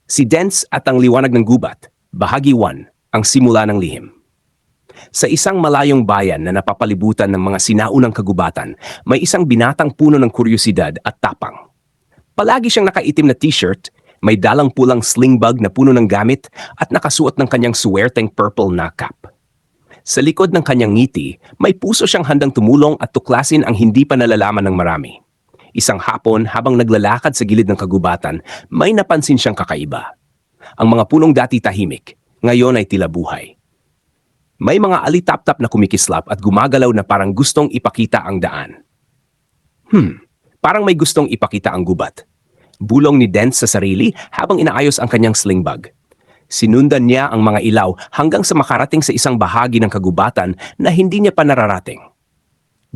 Si Dance at ang liwanag ng gubat, Bahagi 1, ang simula ng lihim. Sa isang malayong bayan na napapalibutan ng mga sinaunang kagubatan, may isang binatang puno ng kuryosidad at tapang. Palagi siyang nakaitim na t-shirt, may dalang pulang sling bag na puno ng gamit at nakasuot ng kanyang suwerteng purple na cap. Sa likod ng kanyang ngiti, may puso siyang handang tumulong at tuklasin ang hindi pa nalalaman ng marami. Isang hapon habang naglalakad sa gilid ng kagubatan, may napansin siyang kakaiba. Ang mga punong dati tahimik, ngayon ay tila buhay. May mga alitap-tap na kumikislap at gumagalaw na parang gustong ipakita ang daan. Parang may gustong ipakita ang gubat. Bulong ni Dance sa sarili habang inaayos ang kanyang sling bag. Sinundan niya ang mga ilaw hanggang sa makarating sa isang bahagi ng kagubatan na hindi niya pa nararating.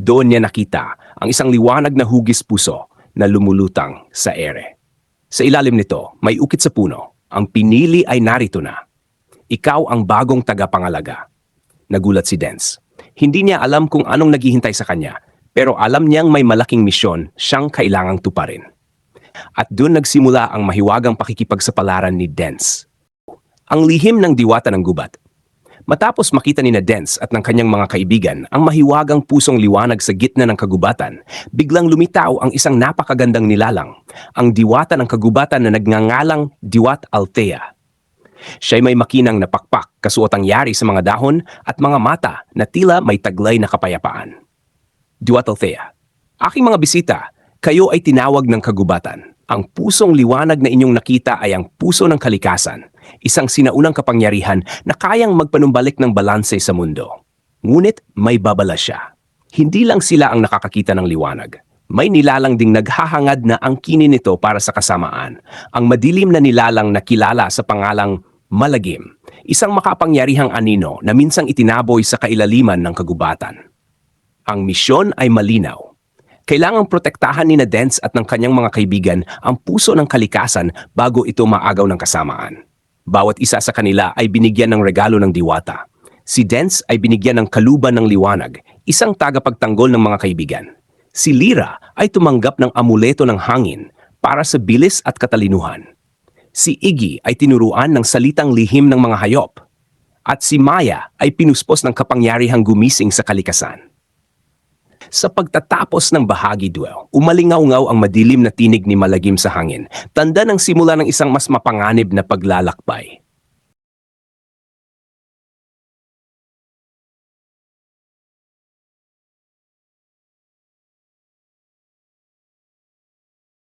Doon niya nakita ang isang liwanag na hugis puso na lumulutang sa ere. Sa ilalim nito, may ukit sa puno. Ang pinili ay narito na. Ikaw ang bagong tagapangalaga. Nagulat si Dance. Hindi niya alam kung anong naghihintay sa kanya, pero alam niyang may malaking misyon siyang kailangang tuparin. At doon nagsimula ang mahiwagang pakikipagsapalaran ni Dance. Ang lihim ng diwata ng gubat. Matapos makita ni Dance at ng kanyang mga kaibigan ang mahiwagang pusong liwanag sa gitna ng kagubatan, biglang lumitaw ang isang napakagandang nilalang, ang diwata ng kagubatan na nagngangalang Diwat Althea. Siya'y may makinang napakpak, kasuotang yari sa mga dahon at mga mata na tila may taglay na kapayapaan. Diwat Althea, aking mga bisita, kayo ay tinawag ng kagubatan. Ang pusong liwanag na inyong nakita ay ang puso ng kalikasan, isang sinaunang kapangyarihan na kayang magpanumbalik ng balanse sa mundo. Ngunit may babala siya. Hindi lang sila ang nakakakita ng liwanag. May nilalang ding naghahangad na angkinin nito para sa kasamaan. Ang madilim na nilalang na kilala sa pangalang Malagim, isang makapangyarihang anino na minsang itinaboy sa kailaliman ng kagubatan. Ang misyon ay malinaw. Kailangang protektahan ni Dance at ng kanyang mga kaibigan ang puso ng kalikasan bago ito maagaw ng kasamaan. Bawat isa sa kanila ay binigyan ng regalo ng diwata. Si Dance ay binigyan ng kaluban ng liwanag, isang tagapagtanggol ng mga kaibigan. Si Lyra ay tumanggap ng amuleto ng hangin para sa bilis at katalinuhan. Si Iggy ay tinuruan ng salitang lihim ng mga hayop. At si Maya ay pinuspos ng kapangyarihang gumising sa kalikasan. Sa pagtatapos ng bahagi 2, umalingaw-ngaw ang madilim na tinig ni Malagim sa hangin, tanda ng simula ng isang mas mapanganib na paglalakbay.